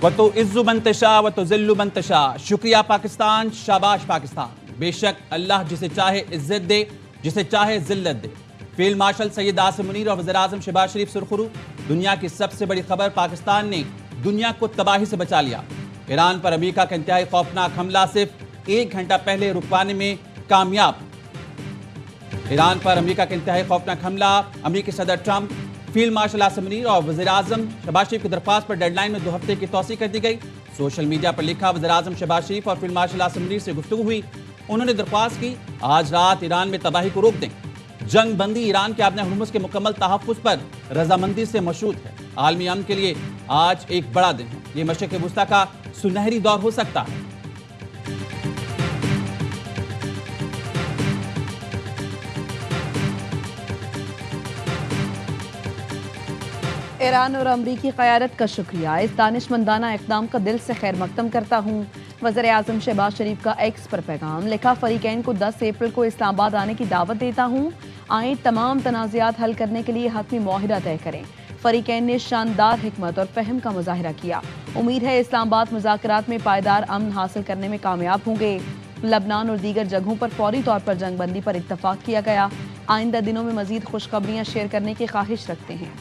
व तो इज्जु मंतशा व तो जिल्लु मंतशा। शुक्रिया पाकिस्तान, शाबाश पाकिस्तान। बेशक अल्लाह जिसे चाहे इज्जत दे, जिसे चाहे जिल्लत दे। फील्ड मार्शल सैयद आसिम मुनीर और वज़ीर आज़म शहबाज शरीफ सुरखरू। दुनिया की सबसे बड़ी खबर, पाकिस्तान ने दुनिया को तबाही से बचा लिया। ईरान पर अमेरिका का इंतहाई खौफनाक हमला सिर्फ 1 घंटा पहले रुकवाने में कामयाब। ईरान पर अमेरिका का इंतहाई खौफनाक हमला, अमेरिकी सदर Trump, field marshal Asim Munir और वज़ीर आज़म शहबाज शरीफ की दरख्वास्त पर डेडलाइन में 2 हफ्ते की तौसीह कर दी गई। सोशल मीडिया पर लिखा, वज़ीर आज़म शहबाज शरीफ और फील्ड मार्शल आसिम मुनीर से गुफ्तगू हुई। उन्होंने दरख्वास्त की आज रात ईरान में तबाही को रोक दें। जंग बंदी ईरान के आबने हुर्मुज़ के मुकम्मल तहफ़्फ़ुज़ पर रजामंदी से मशरूत है। आलमी अमन के लिए आज एक बड़ा दिन है। ये मशरिक़ वुस्ता का सुनहरी दौर हो सकता है। ईरान और अमरीकी क़यादत का शुक्रिया। इस दानिशमंदाना इक़दाम का दिल से खैर मकदम करता हूँ। वज़ीर आज़म शहबाज शरीफ का एक्स पर पैगाम लिखा, फ़रीक़ैन को 10 अप्रैल को इस्लामाबाद आने की दावत देता हूँ। आए तमाम तनाज़ात हल करने के लिए हतमी मुआहिदा तय करें। फ़रीक़ैन ने शानदार हिकमत और फ़हम का मुज़ाहिरा किया। उम्मीद है इस्लामाबाद मुज़ाकरात में पायदार अमन हासिल करने में कामयाब होंगे। लबनान और दीगर जगहों पर फौरी तौर पर जंग बंदी पर इत्तफ़ाक़ किया गया। आइंदा दिनों में मज़ीद खुशखबरियाँ शेयर करने की ख्वाहिश रखते हैं।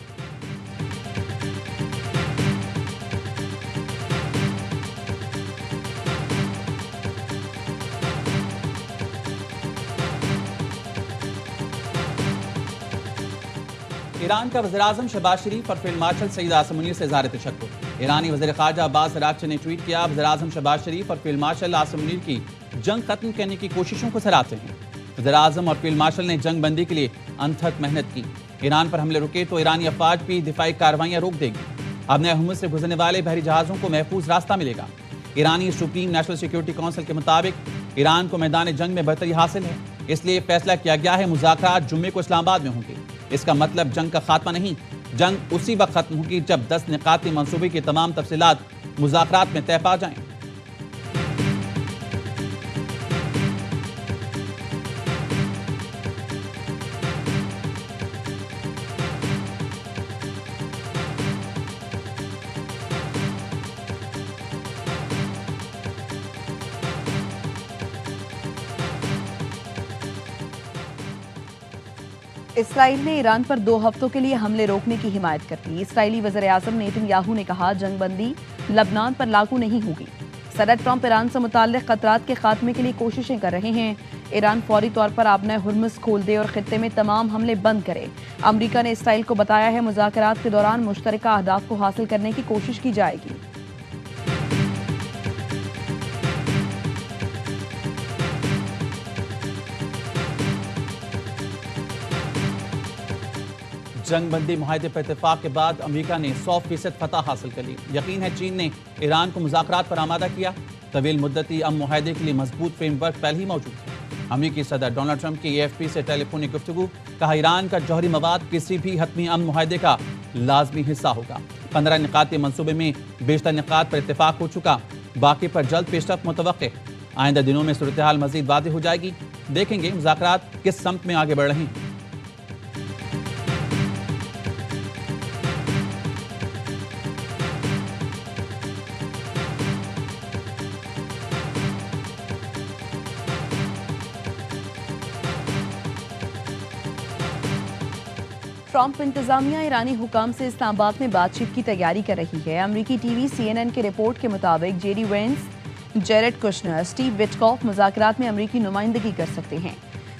ईरान का वज़ीर आज़म शहबाज शरीफ और फील्ड मार्शल सैयद आसिम मुनीर से इज़हार तशक्कुर। ईरानी वज़ीर ख़ारजा अब्बास अराग़ची ने ट्वीट किया, वज़ीर आज़म शहबाज शरीफ और फील्ड मार्शल आसिम मुनीर की जंग खत्म करने की कोशिशों को सराहते हैं। वज़ीर आज़म और फील्ड मार्शल ने जंग बंदी के लिए अनथक मेहनत की। ईरान पर हमले रुके तो ईरानी अफवाज भी दिफाई कार्रवाइयाँ रोक देगी। आबने हुर्मुज़ से गुजरने वाले बहरी जहाज़ों को महफूज रास्ता मिलेगा। ईरानी सुप्रीम नेशनल सिक्योरिटी काउंसिल के मुताबिक ईरान को मैदान जंग में बरतरी हासिल है, इसलिए फैसला किया गया है मुज़ाकरात जुम्मे को इस्लामाबाद में होंगे। इसका मतलब जंग का खात्मा नहीं, जंग उसी वक्त खत्म होगी जब 10 निकाती मंसूबे की तमाम तफसीलात मुज़ाकरात में तय पा जाएं। इसराइल ने ईरान पर 2 हफ्तों के लिए हमले रोकने की हिमायत कर दी। इसराइली वज़ीर आज़म नेतन्याहू ने कहा, जंग बंदी लबनान पर लागू नहीं होगी। सदर ट्रंप ईरान से मुताल्लिक़ ख़तरात के खात्मे के लिए कोशिशें कर रहे हैं। ईरान फौरी तौर पर आबना हुर्मुज़ खोल दे और खित्ते में तमाम हमले बंद करे। अमरीका ने इसराइल को बताया है मुज़ाकरात के दौरान मुश्तरका अहदाफ को हासिल करने की कोशिश की जाएगी। जंग बंदी मुआहदे पर इत्तेफाक के बाद अमेरिका ने 100% फतह हासिल कर ली। यकीन है चीन ने ईरान को मुज़ाकरात पर आमादा किया। तवील मुद्दती अमन मुआहदे के लिए मजबूत फ्रेमवर्क पहले ही मौजूद है। अमेरिकी सदर डोनाल्ड ट्रंप की AFP से टेलीफोनिक गुफ्तगू, कहा ईरान का जौहरी मवाद किसी भी हतमी अमन मुआहदे का लाजमी हिस्सा होगा। 15 निकाती मनसूबे में बेशतर निकात पर इत्तेफाक हो चुका, बाकी पर जल्द पेशरफ्त मुतवक्के। आइंदा दिनों में सूरत हाल मजीद वाज़ेह हो जाएगी। देखेंगे मुज़ाकरात किस सम्त में आगे बढ़ रहे हैं। ट्रंप इंतजामिया ईरानी हुकाम से इस्लामाबाद में बातचीत की तैयारी कर रही है। अमरीकी टीवी CNN की रिपोर्ट के मुताबिक JD Vance, Jared Kushner, Steve Witkoff मुज़ाकरात में अमरीकी नुमाइंदगी कर सकते हैं।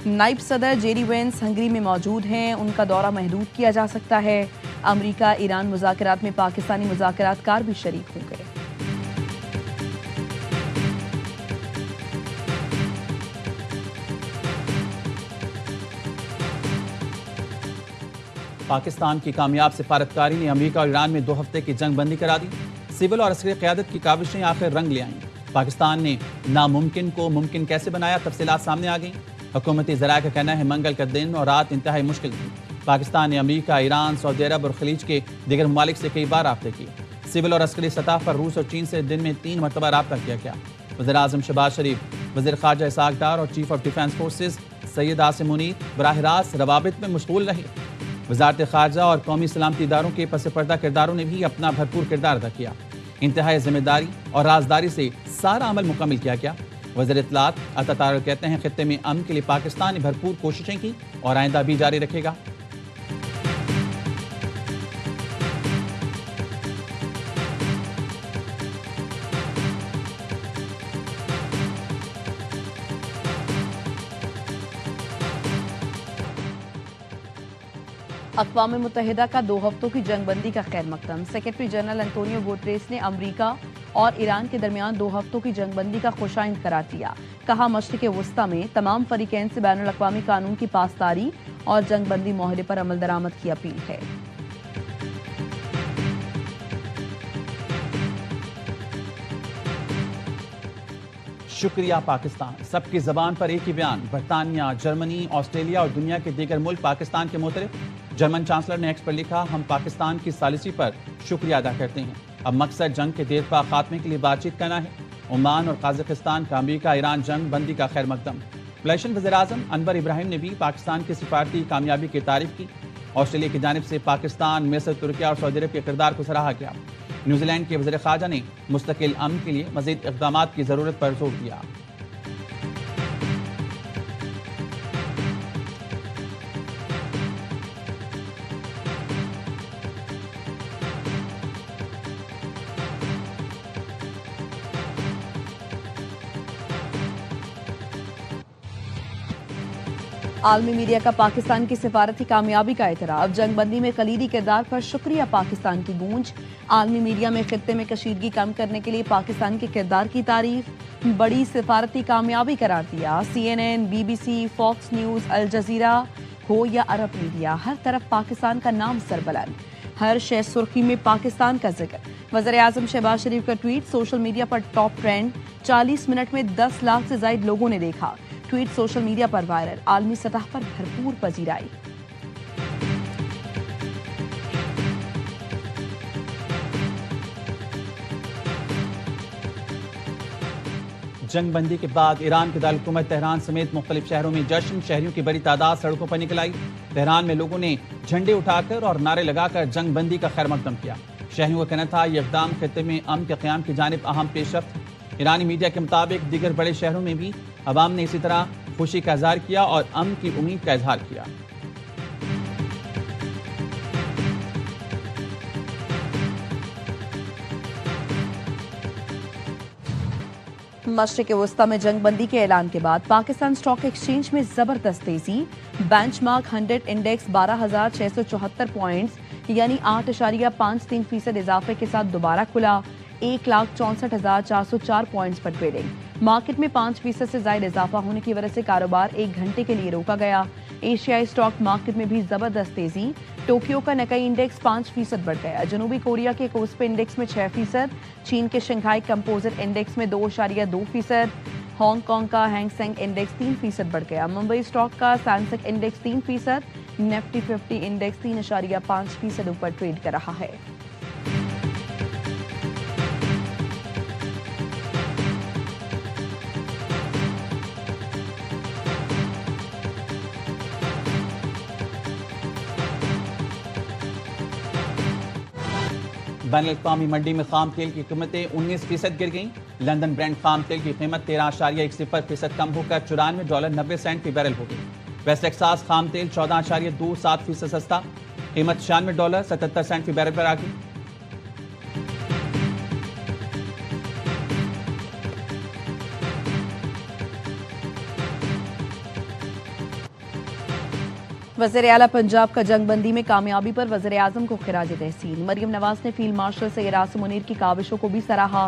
नायब सदर जेडी वेंस हंगरी में मौजूद हैं, उनका दौरा महदूद किया जा सकता है। अमरीका ईरान मुज़ाकरात में पाकिस्तानी मुज़ाकरातकार भी शरीक होंगे। पाकिस्तान की कामयाब सिफारतकारी ने अमेरिका और ईरान में 2 हफ्ते की जंग बंदी करा दी। सिविल और अस्करी क़यादत की काविशें आखिर रंग ले आईं। पाकिस्तान ने नामुमकिन को मुमकिन कैसे बनाया, तफसीलात सामने आ गईं। हुकूमती ज़राए का कहना है मंगल का दिन और रात इंतहाई मुश्किल थी। पाकिस्तान ने अमेरिका, ईरान, सऊदी अरब और खलीज के दीगर ममालिक से कई बार राब्ते किए। सिविल और अस्करी सतह पर रूस और चीन से दिन में 3 मरतबा राब्ता किया गया। वज़ीर आज़म शहबाज शरीफ, वज़ीर ख़ारजा इसहाक़ डार और chief of defence forces Syed Asim Munir बराह रास्त रवाबित में मशगूल रहे। वज़ारत ख़ारजा और कौमी सलामती इदारों के पस पर्दा किरदारों ने भी अपना भरपूर किरदार अदा किया। इंतहाई जिम्मेदारी और राजदारी से सारा अमल मुकम्मल किया गया। वज़ीर इत्तलात अता तारिक कहते हैं खित्ते में अमन के लिए पाकिस्तान ने भरपूर कोशिशें की और आइंदा भी जारी रखेगा। अक़वाम मुत्तहिदा का 2 हफ्तों की जंगबंदी का खैर मकदम। सेक्रेटरी जनरल एंटोनियो गुटेरेस ने अमरीका और ईरान के दरमियान 2 हफ्तों की जंगबंदी का खुशाइंद करार दिया। कहा मशरिक़ वुस्ता में तमाम फरीकैन से बैनुल अक़वामी कानून की पासदारी और जंगबंदी माहरे पर अमल दरामद की अपील है। शुक्रिया पाकिस्तान। सबकी जबान पर एक ही बयान। बरतानिया, जर्मनी, ऑस्ट्रेलिया और दुनिया के दीगर मुल्क पाकिस्तान के मुतरफ। जर्मन चांसलर ने एक्स पर लिखा, हम पाकिस्तान की सालिसी पर शुक्रिया अदा करते हैं। अब मकसद जंग के देरपा खात्मे के लिए बातचीत करना है। ओमान और काज़ाकिस्तान का अमरीका ईरान जंग बंदी का खैर मकदम। मलेशियन वज़ीर-ए-आज़म अनवर इब्राहिम ने भी पाकिस्तान की सिफारती कामयाबी की तारीफ की। ऑस्ट्रेलिया की जानिब से पाकिस्तान, मिस्र, तुर्की और सऊदी अरब के किरदार को सराहा गया। न्यूजीलैंड के वज़ीर ख़ारजा ने मुस्तकिल अमन के लिए मज़ीद इक़दाम की ज़रूरत पर जोर दिया। आलमी मीडिया का पाकिस्तान की सिफारती कामयाबी का एतराफ़। जंगबंदी में कलीदी किरदार पर शुक्रिया पाकिस्तान की गूंज। आलमी मीडिया में खित्ते में कशीदगी कम करने के लिए पाकिस्तान के किरदार की तारीफ। बड़ी सिफारती कामयाबी करार दिया। CNN, BBC, Fox News, Al Jazeera हो या अरब मीडिया, हर तरफ पाकिस्तान का नाम सरबलंद। हर शय सुर्खी में पाकिस्तान का जिक्र। वज़ीर-ए-आज़म शहबाज शरीफ का ट्वीट सोशल मीडिया पर टॉप ट्रेंड। 40 मिनट में 10 लाख से ज्यादा लोगों ने देखा। ट्वीट सोशल मीडिया पर वायरल। आलमी सतह पर भरपूर पजीराई। जंगबंदी के बाद ईरान के दारकूमत तेहरान समेत मुख्तलिफ शहरों में जश्न। शहरियों की बड़ी तादाद सड़कों पर निकल आई। तेहरान में लोगों ने झंडे उठाकर और नारे लगाकर जंगबंदी का खैर मकदम किया। शहरियों का कहना था ये इक़दाम खित्ते में अमन के क़याम की जानिब अहम पेशरफ्त। ईरानी मीडिया के मुताबिक दीगर बड़े शहरों में भी अवाम ने इसी तरह खुशी का इजहार किया और अमन की उम्मीद का इजहार किया। मशरिक़ वुस्ता में जंगबंदी के ऐलान के बाद पाकिस्तान स्टॉक एक्सचेंज में जबरदस्त तेजी। बेंचमार्क 100 इंडेक्स 12,674 पॉइंट्स यानी 8.53% इजाफे के साथ दोबारा खुला। 1,64,404 पॉइंट्स पर ट्रेडिंग। मार्केट में 5% से ज्यादा इजाफा होने की वजह से कारोबार 1 घंटे के लिए रोका गया। एशियाई स्टॉक मार्केट में भी जबरदस्त तेजी। टोक्यो का निकाई इंडेक्स 5% बढ़ गया। जनूबी कोरिया के कोस्पे इंडेक्स में 6%। चीन के शंघाई कंपोजिट इंडेक्स में 2.2%। हांगकांग का हैंगसेंग इंडेक्स 3% बढ़ गया। मुंबई स्टॉक का सैनसेक्स इंडेक्स 3%। निफ्टी 50 इंडेक्स 3.5% ऊपर ट्रेड कर रहा है। बैनुल-अक़वामी मंडी में खाम तेल की कीमतें 19% गिर गईं। लंदन ब्रांड खाम तेल की कीमत 13.10% कम होकर $94.90 फी बैरल हो गई। वेस्ट टेक्सास खाम तेल 14.27% सस्ता, कीमत $96.77 फी बैरल पर आ गई। वज़ीर-ए-आला पंजाब का जंगबंदी में कामयाबी पर वज़ीर-ए-आज़म को खिराज तहसीन। मरियम नवाज ने फील्ड मार्शल सैयद आसिम मुनीर की काविशों को भी सराहा।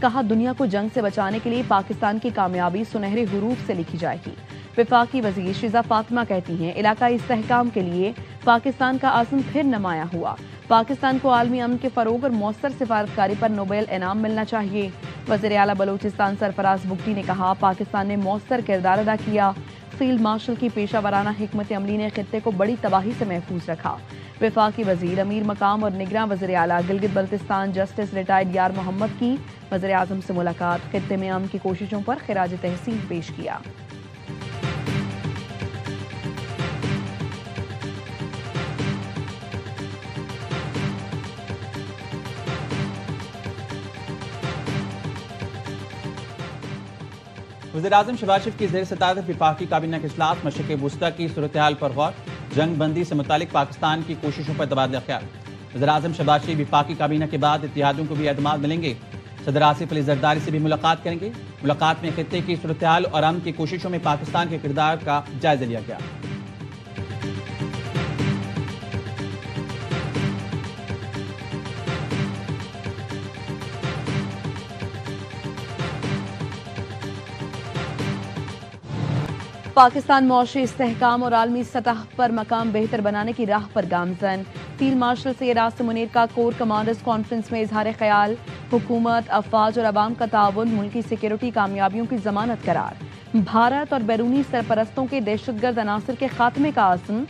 कहा दुनिया को जंग से बचाने के लिए पाकिस्तान की कामयाबी सुनहरे हुरूफ से लिखी जाएगी। वफाकी वज़ीर शिजा फातिमा कहती हैं इलाकाई इस्तेहकाम के लिए पाकिस्तान का आज़म फिर नुमाया हुआ। पाकिस्तान को आलमी अमन के फरोग और मौसर सिफारतकारी पर नोबेल इनाम मिलना चाहिए। वज़ीर-ए-आला बलूचिस्तान सरफराज बुगटी ने कहा पाकिस्तान ने मौसर किरदार अदा किया। फील्ड मार्शल की पेशा वराना हिकमत अमली ने खित्ते को बड़ी तबाही से महफूज रखा। वफाकी वजीर अमीर मकाम और निगरान वज़ीर-ए-आला गिलगित बल्तिस्तान जस्टिस रिटायर्ड यार मोहम्मद की वज़ीर-ए-आज़म से मुलाकात। खित्ते में अमन की कोशिशों पर खिराज तहसीन पेश किया। वज़ीर-ए-आज़म शहबाज शरीफ की ज़ेर सदारत वफाकी काबीना के इजलास मशरिक़ वुस्ता की सूरत हाल पर गौर, जंग बंदी से मुतालिक पाकिस्तान की कोशिशों पर तबादला ख्याल। वज़ीर-ए-आज़म शहबाज शरीफ वफाकी काबीना के बाद इत्तेहादियों को भी एतमाद मिलेंगे। सदर आसिफ अली जरदारी से भी मुलाकात करेंगे। मुलाकात में खित्ते की सूरत हाल और अमन की कोशिशों में पाकिस्तान के किरदार का जायजा लिया गया। पाकिस्तान मौशी इस्तेहकाम और आलमी सतह पर मकाम बेहतर बनाने की राह पर गामजन। फील्ड मार्शल सैयद आसिम मुनीर का कोर कमांडर्स कॉन्फ्रेंस में इजहार ख्याल। हुकूमत, अफवाज और अवाम का ताउन मुल्की सिक्योरिटी कामयाबियों की जमानत करार। भारत और बैरूनी सरपरस्तों के दहशतगर्द अनासर के खात्मे का आज़म।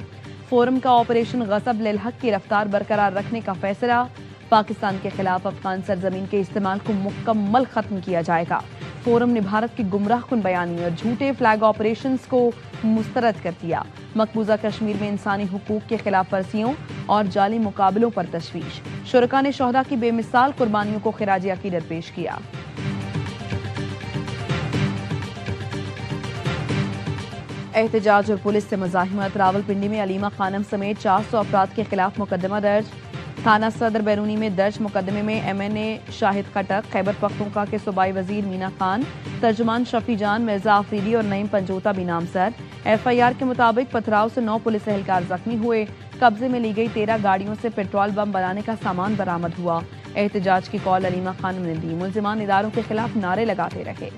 फोरम का ऑपरेशन गज़ब लिल हक की रफ्तार बरकरार रखने का फैसला। पाकिस्तान के खिलाफ अफगान सरजमीन के इस्तेमाल को मुकम्मल खत्म किया जाएगा। फोरम ने भारत की गुमराह कुन बयानी और झूठे फ्लैग ऑपरेशंस को मुस्तरद कर दिया। मकबूजा कश्मीर में इंसानी हुकूक के खिलाफ वर्जियों और जाली मुकाबलों पर तशवीश। शुरका ने शोहदा की बेमिसाल कुर्बानियों को खिराज अकीदत पेश किया। एहतजाज और पुलिस से मुजाहिमत। रावलपिंडी में अलीमा खानम समेत 400 अफराद के खिलाफ मुकदमा दर्ज। थाना सदर बैरूनी में दर्ज मुकदमे में MNA शाहिद खटक, खैबर पख्तूनख्वा के सूबाई वजीर मीना खान, तर्जुमान शफी जान, मिर्जा आफरीदी और नईम पंजोता भी नामजद। FIR के मुताबिक पथराव से 9 पुलिस एहलकार जख्मी हुए। कब्जे में ली गई 13 गाड़ियों से पेट्रोल बम बनाने का सामान बरामद हुआ। एहतजाज की कॉल अलीमा खानम ने दी। मुल्जिमान इदारों के खिलाफ नारे लगाते रहे।